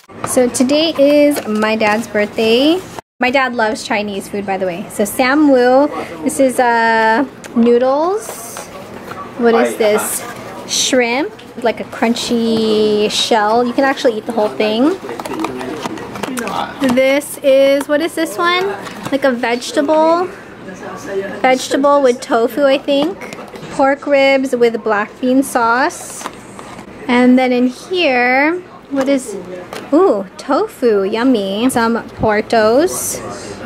So today is my dad's birthday. My dad loves Chinese food, by the way. So Sam Wu, this is noodles. What is this? Shrimp, like a crunchy shell. You can actually eat the whole thing. This is, what is this one? Like a vegetable with tofu, I think. Pork ribs with black bean sauce. And then in here, what is, ooh, tofu, yummy. Some portos,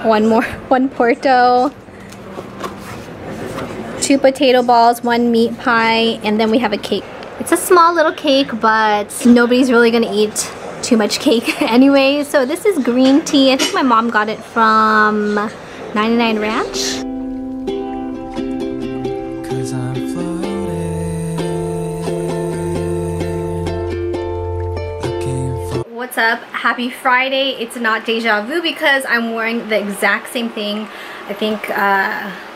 one porto, 2 potato balls, 1 meat pie, and then we have a cake. It's a small little cake, but nobody's really gonna eat too much cake anyway. So this is green tea. I think my mom got it from 99 Ranch. What's up? Happy Friday. It's not deja vu because I'm wearing the exact same thing I think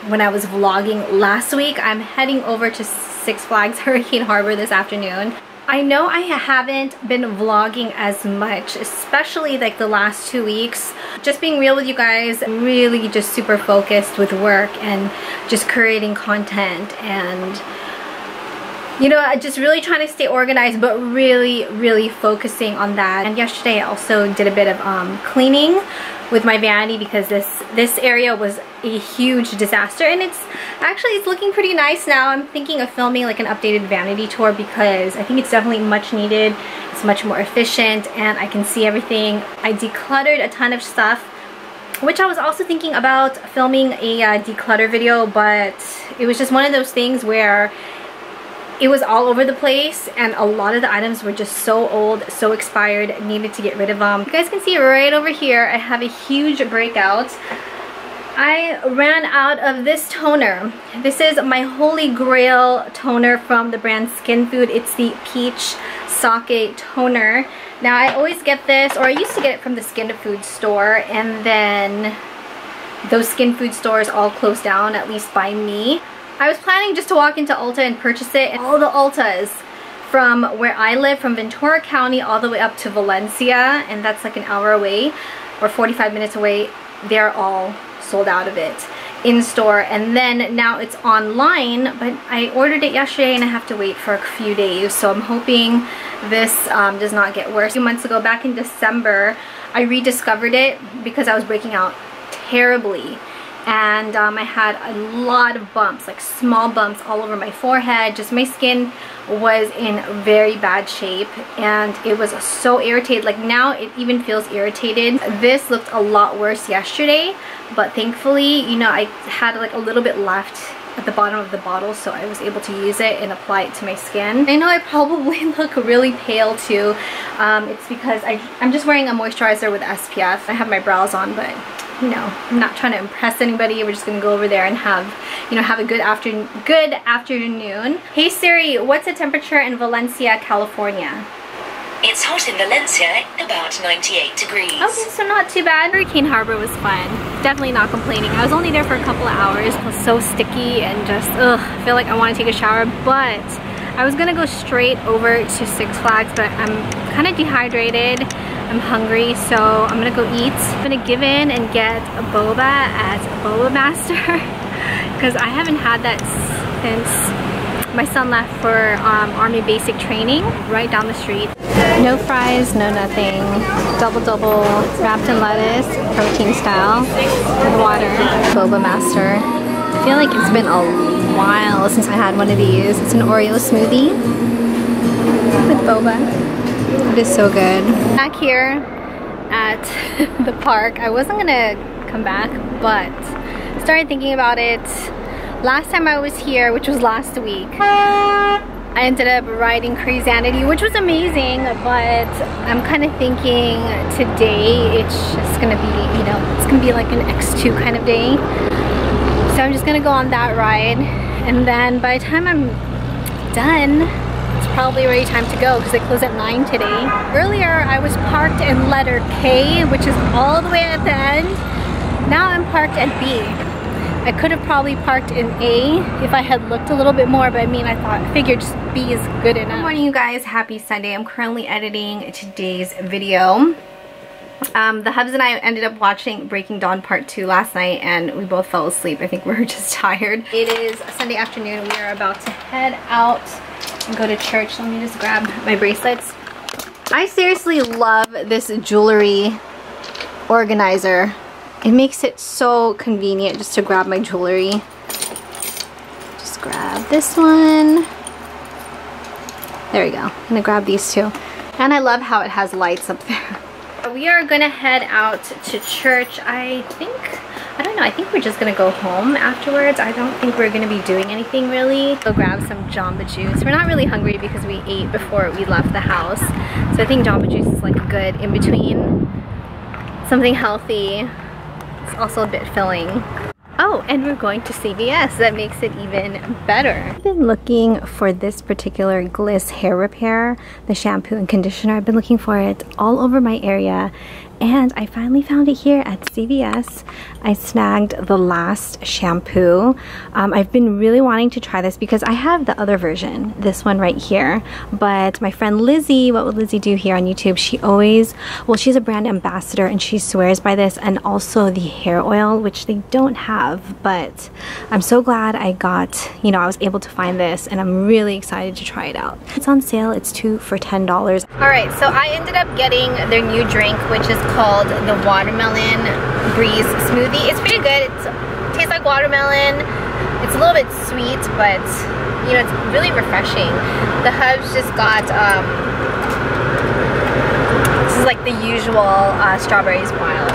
when I was vlogging last week. I'm heading over to Six Flags Hurricane Harbor this afternoon. I know I haven't been vlogging as much, especially like the last 2 weeks. Just being real with you guys, I'm really just super focused with work and just creating content and, you know, just really trying to stay organized, but really focusing on that. And yesterday I also did a bit of cleaning with my vanity because this area was a huge disaster, and it's looking pretty nice now. I'm thinking of filming like an updated vanity tour because I think it's definitely much needed. It's much more efficient and I can see everything. I decluttered a ton of stuff, which I was also thinking about filming a declutter video, but it was just one of those things where it was all over the place and a lot of the items were just so old, so expired, needed to get rid of them. You guys can see right over here I have a huge breakout. I ran out of this toner. This is my holy grail toner from the brand Skin Food. It's the Peach Sake Toner. Now I always get this, or I used to get it from the Skin Food store, and then those Skin Food stores all closed down, at least by me. I was planning just to walk into Ulta and purchase it, and all the Ultas from where I live, from Ventura County all the way up to Valencia, and that's like an hour away or 45 minutes away, they're all sold out of it in store. And then now it's online, but I ordered it yesterday and I have to wait for a few days, so I'm hoping this does not get worse. A few months ago, back in December, I rediscovered it because I was breaking out terribly. And I had a lot of bumps, like small bumps all over my forehead. Just my skin was in very bad shape and it was so irritated. Like now it even feels irritated. This looked a lot worse yesterday, but thankfully, you know, I had like a little bit left at the bottom of the bottle, so I was able to use it and apply it to my skin. I know I probably look really pale too. It's because I'm just wearing a moisturizer with SPF. I have my brows on, but you know, I'm not trying to impress anybody. We're just gonna go over there and have, you know, have a good afternoon. Hey Siri, what's the temperature in Valencia, California? It's hot in Valencia, about 98 degrees. Okay, so not too bad. Hurricane Harbor was fun. Definitely not complaining. I was only there for a couple of hours. It was so sticky and just, ugh, I feel like I want to take a shower, but I was gonna go straight over to Six Flags, but I'm kind of dehydrated. I'm hungry, so I'm gonna go eat. I'm gonna give in and get a boba at Boba Master because I haven't had that since my son left for Army basic training right down the street. No fries, no nothing. Double wrapped in lettuce, protein style, with water. Boba Master. I feel like it's been a while since I had one of these. It's an Oreo smoothie with boba. It is so good. Back here at the park, I wasn't gonna come back, but started thinking about it. Last time I was here, which was last week, I ended up riding Crazanity, which was amazing, but I'm kind of thinking today it's just gonna be, you know, it's gonna be like an X2 kind of day. So I'm just gonna go on that ride, and then by the time I'm done, it's probably already time to go because they close at 9 today. Earlier I was parked in letter K, which is all the way at the end. Now I'm parked at B. I could have probably parked in A if I had looked a little bit more, but I mean, I figured just B is good enough. Good morning, you guys. Happy Sunday. I'm currently editing today's video. The hubs and I ended up watching Breaking Dawn Part 2 last night and we both fell asleep. I think we were just tired. It is a Sunday afternoon. We are about to head out and go to church. Let me just grab my bracelets. I seriously love this jewelry organizer. It makes it so convenient just to grab my jewelry. Just grab this one. There we go. I'm gonna grab these two. And I love how it has lights up there. We are gonna head out to church. I don't know, I think we're just gonna go home afterwards. I don't think we're gonna be doing anything really. Go grab some Jamba Juice. We're not really hungry because we ate before we left the house. So I think Jamba Juice is like a good in between. Something healthy. It's also a bit filling. Oh, and we're going to CVS. That makes it even better. I've been looking for this particular Gliss hair repair, the shampoo and conditioner. I've been looking for it all over my area and I finally found it here at CVS. I snagged the last shampoo. I've been really wanting to try this because I have the other version, this one right here, but my friend Lizzie, What Would Lizzie Do Here on YouTube, she always, well, she's a brand ambassador and she swears by this, and also the hair oil, which they don't have, but I'm so glad I got, you know, I was able to find this and I'm really excited to try it out. It's on sale, it's 2 for $10. Alright, so I ended up getting their new drink, which is called the Watermelon Breeze Smoothie. It's pretty good. It tastes like watermelon. It's a little bit sweet, but you know, it's really refreshing. The hubs just got this is like the usual strawberries wild.